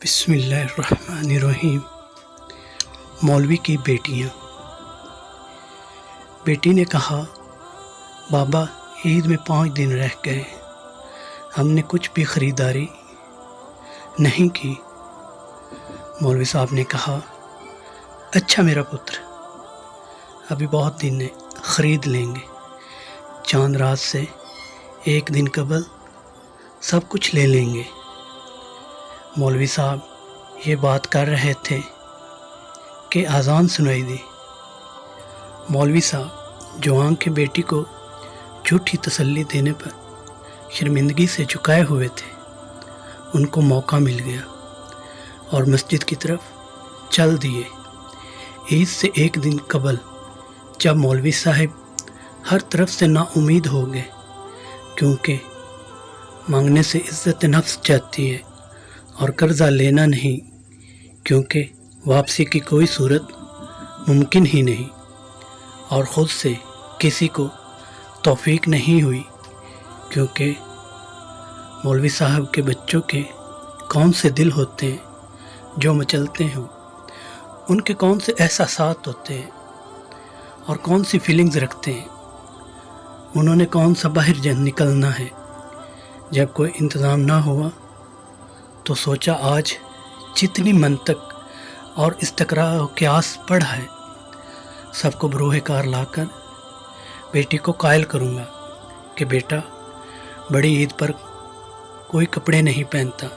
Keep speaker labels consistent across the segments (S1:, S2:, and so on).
S1: بسم اللہ الرحمن الرحیم۔ مولوی کی بیٹیاں۔ بیٹی نے کہا، بابا عید میں 5 دن رہ گئے، ہم نے کچھ بھی خریداری نہیں کی۔ مولوی صاحب نے کہا، اچھا میرا پتر، ابھی بہت دن ہے، خرید لیں گے، چاند رات سے 1 دن قبل سب کچھ لے لیں گے۔ مولوی صاحب یہ بات کر رہے تھے کہ اذان سنائی دی۔ مولوی صاحب جو آنکھ کے بیٹی کو جھوٹی تسلی دینے پر شرمندگی سے جھکائے ہوئے تھے، ان کو موقع مل گیا اور مسجد کی طرف چل دیے۔ عید سے 1 دن قبل جب مولوی صاحب ہر طرف سے نا امید ہو گئے، کیونکہ مانگنے سے عزت نفس جاتی ہے اور قرضہ لینا نہیں، کیونکہ واپسی کی کوئی صورت ممکن ہی نہیں، اور خود سے کسی کو توفیق نہیں ہوئی، کیونکہ مولوی صاحب کے بچوں کے کون سے دل ہوتے ہیں جو مچلتے ہیں، ان کے کون سے احساسات ہوتے ہیں اور کون سی فیلنگز رکھتے ہیں، انہوں نے کون سا باہر نکلنا ہے۔ جب کوئی انتظام نہ ہوا تو سوچا آج جتنی منطق اور استقراء و قیاس پڑھا ہے، سب کو بروہ کار لا کر بیٹی کو قائل کروں گا کہ بیٹا بڑی عید پر کوئی کپڑے نہیں پہنتا،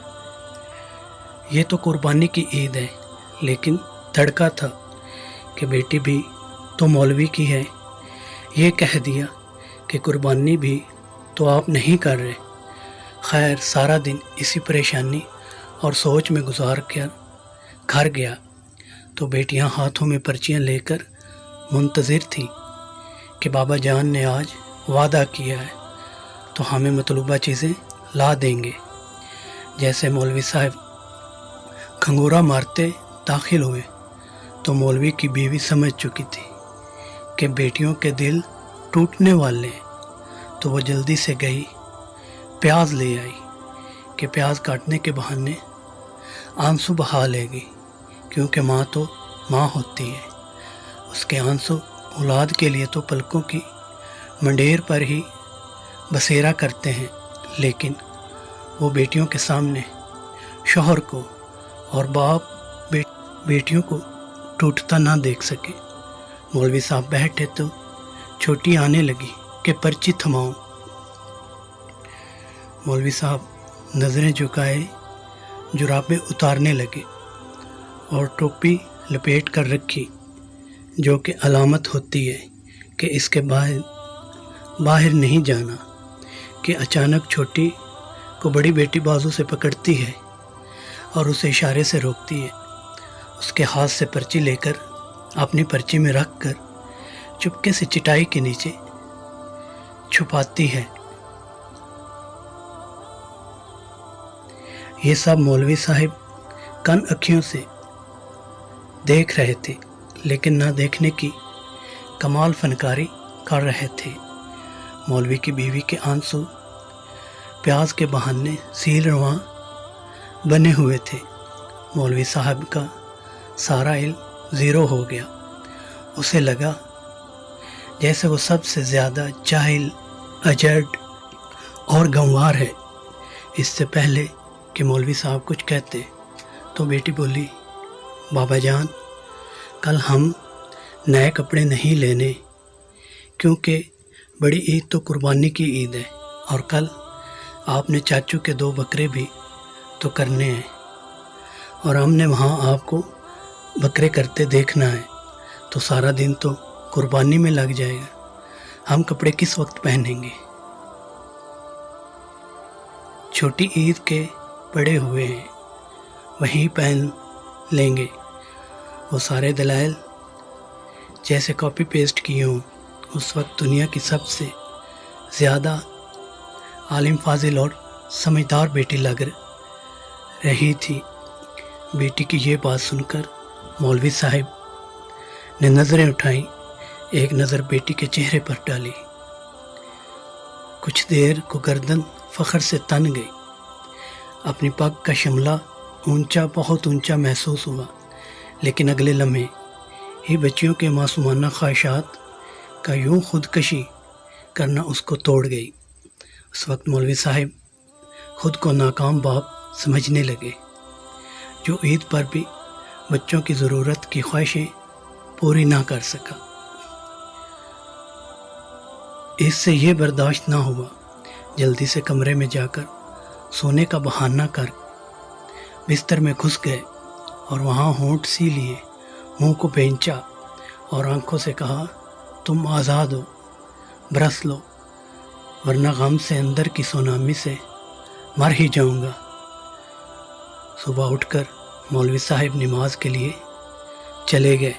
S1: یہ تو قربانی کی عید ہے، لیکن تڑکا تھا کہ بیٹی بھی تو مولوی کی ہے، یہ کہہ دیا کہ قربانی بھی تو آپ نہیں کر رہے۔ خیر سارا دن اسی پریشانی اور سوچ میں گزار کر گھر گیا تو بیٹیاں ہاتھوں میں پرچیاں لے کر منتظر تھیں کہ بابا جان نے آج وعدہ کیا ہے تو ہمیں مطلوبہ چیزیں لا دیں گے۔ جیسے مولوی صاحب کھنگورا مارتے داخل ہوئے تو مولوی کی بیوی سمجھ چکی تھی کہ بیٹیوں کے دل ٹوٹنے والے ہیں، تو وہ جلدی سے گئی، پیاز لے آئی کہ پیاز کاٹنے کے بہانے آنسو بہا لے گی، کیونکہ ماں تو ماں ہوتی ہے، اس کے آنسو اولاد کے لیے تو پلکوں کی منڈیر پر ہی بسیرا کرتے ہیں، لیکن وہ بیٹیوں کے سامنے شوہر کو اور باپ بیٹیوں کو ٹوٹتا نہ دیکھ سکے۔ مولوی صاحب بیٹھے تو چھوٹی آنے لگی کہ پرچی تھماؤں۔ مولوی صاحب نظریں جھکائے جرابیں اتارنے لگے اور ٹوپی لپیٹ کر رکھی، جو کہ علامت ہوتی ہے کہ اس کے باہر نہیں جانا، کہ اچانک چھوٹی کو بڑی بیٹی بازو سے پکڑتی ہے اور اسے اشارے سے روکتی ہے، اس کے ہاتھ سے پرچی لے کر اپنی پرچی میں رکھ کر چپکے سے چٹائی کے نیچے چھپاتی ہے۔ یہ سب مولوی صاحب کن اکھیوں سے دیکھ رہے تھے، لیکن نہ دیکھنے کی کمال فنکاری کر رہے تھے۔ مولوی کی بیوی کے آنسو پیاز کے بہانے سیل رواں بنے ہوئے تھے۔ مولوی صاحب کا سارا علم زیرو ہو گیا، اسے لگا جیسے وہ سب سے زیادہ جاہل، اجڑ اور گنوار ہے۔ اس سے پہلے کہ مولوی صاحب کچھ کہتے تو بیٹی بولی، بابا جان کل ہم نئے کپڑے نہیں لینے، کیونکہ بڑی عید تو قربانی کی عید ہے، اور کل آپ نے چاچو کے 2 بکرے بھی تو کرنے ہیں، اور ہم نے وہاں آپ کو بکرے کرتے دیکھنا ہے، تو سارا دن تو قربانی میں لگ جائے گا، ہم کپڑے کس وقت پہنیں گے؟ چھوٹی عید کے پڑے ہوئے ہیں، وہیں پہن لیں گے۔ وہ سارے دلائل جیسے کاپی پیسٹ کیے ہوں۔ اس وقت دنیا کی سب سے زیادہ عالم فاضل اور سمجھدار بیٹی لگ رہی تھی۔ بیٹی کی یہ بات سن کر مولوی صاحب نے نظریں اٹھائیں، ایک نظر بیٹی کے چہرے پر ڈالی، کچھ دیر کو گردن فخر سے تن گئی، اپنی پگ کا شملہ اونچا، بہت اونچا محسوس ہوا، لیکن اگلے لمحے ہی بچیوں کے معصومانہ خواہشات کا یوں خودکشی کرنا اس کو توڑ گئی۔ اس وقت مولوی صاحب خود کو ناکام باپ سمجھنے لگے، جو عید پر بھی بچوں کی ضرورت کی خواہشیں پوری نہ کر سکا۔ اس سے یہ برداشت نہ ہوا، جلدی سے کمرے میں جا کر سونے کا بہانہ کر بستر میں گھس گئے اور وہاں ہونٹ سی لیے، منہ کو بھینچا اور آنکھوں سے کہا، تم آزاد ہو، برس لو، ورنہ غم سے اندر کی سونامی سے مر ہی جاؤں گا۔ صبح اٹھ کر مولوی صاحب نماز کے لیے چلے گئے۔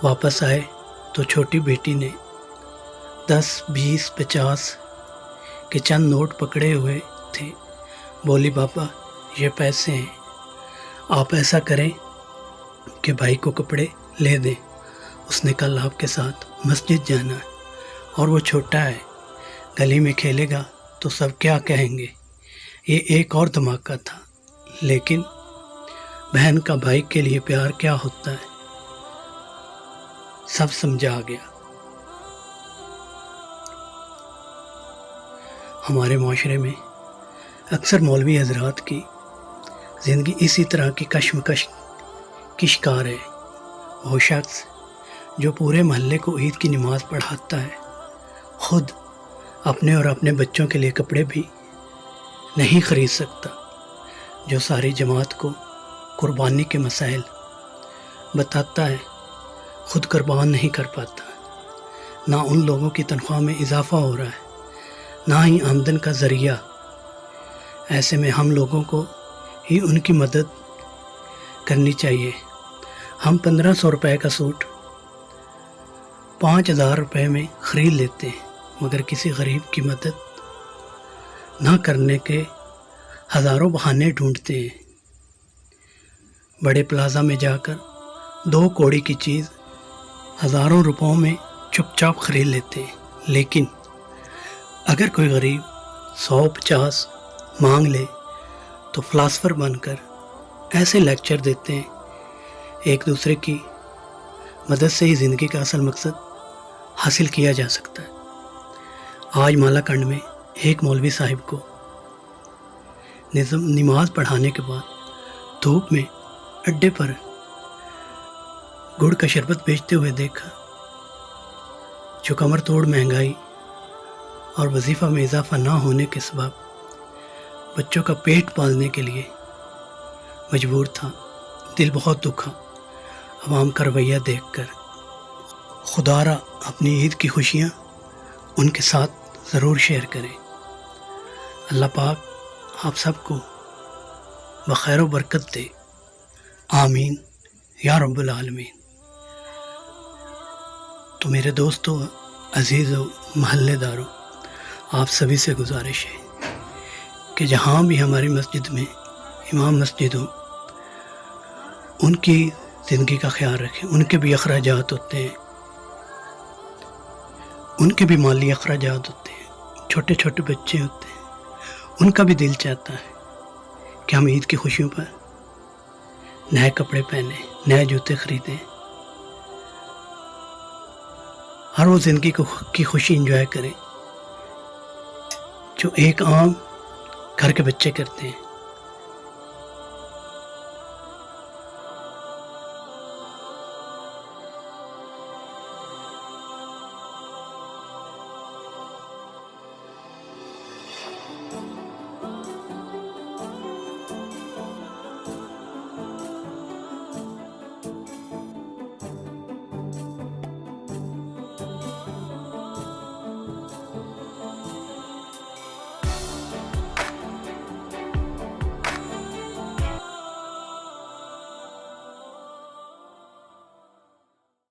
S1: واپس آئے تو چھوٹی بیٹی نے 10، 20، 50 کے چند نوٹ پکڑے ہوئے تھے۔ بولی، بابا یہ پیسے ہیں، آپ ایسا کریں کہ بھائی کو کپڑے لے دیں، اس نے کل آپ کے ساتھ مسجد جانا ہے اور وہ چھوٹا ہے، گلی میں کھیلے گا تو سب کیا کہیں گے۔ یہ ایک اور دھماکہ تھا، لیکن بہن کا بھائی کے لیے پیار کیا ہوتا ہے سب سمجھا گیا۔ ہمارے معاشرے میں اکثر مولوی حضرات کی زندگی اسی طرح کی کشمکش کی شکار ہے۔ وہ شخص جو پورے محلے کو عید کی نماز پڑھاتا ہے، خود اپنے اور اپنے بچوں کے لیے کپڑے بھی نہیں خرید سکتا، جو ساری جماعت کو قربانی کے مسائل بتاتا ہے، خود قربان نہیں کر پاتا، نہ ان لوگوں کی تنخواہ میں اضافہ ہو رہا ہے، نہ ہی آمدن کا ذریعہ۔ ایسے میں ہم لوگوں کو ہی ان کی مدد کرنی چاہیے۔ ہم 1500 روپے کا سوٹ 5000 روپے میں خرید لیتے ہیں، مگر کسی غریب کی مدد نہ کرنے کے ہزاروں بہانے ڈھونڈتے ہیں۔ بڑے پلازا میں جا کر 2 کوڑی کی چیز ہزاروں روپوں میں چپ چاپ خرید لیتے ہیں، لیکن اگر کوئی غریب 100-50 مانگ لے تو فلاسفر بن کر ایسے لیکچر دیتے ہیں۔ ایک دوسرے کی مدد سے ہی زندگی کا اصل مقصد حاصل کیا جا سکتا ہے۔ آج مالا کنڈ میں ایک مولوی صاحب کو نماز پڑھانے کے بعد دھوپ میں اڈے پر گڑ کا شربت بیچتے ہوئے دیکھا، جو کمر توڑ مہنگائی اور وظیفہ میں اضافہ نہ ہونے کے سبب بچوں کا پیٹ پالنے کے لیے مجبور تھا۔ دل بہت دکھا عوام کا رویہ دیکھ کر۔ خدا را اپنی عید کی خوشیاں ان کے ساتھ ضرور شیئر کریں۔ اللہ پاک آپ سب کو بخیر و برکت دے، آمین یا رب العالمین۔ تو میرے دوستو، عزیزو، محلے داروں، آپ سبھی سے گزارش ہے کہ جہاں بھی ہماری مسجد میں امام مسجد ہوں، ان کی زندگی کا خیال رکھیں۔ ان کے بھی اخراجات ہوتے ہیں، ان کے بھی مالی اخراجات ہوتے ہیں، چھوٹے چھوٹے بچے ہوتے ہیں، ان کا بھی دل چاہتا ہے کہ ہم عید کی خوشیوں پر نئے کپڑے پہنیں، نئے جوتے خریدیں، ہر وہ زندگی کی خوشی انجوائے کریں جو ایک عام گھر کے بچے کرتے ہیں۔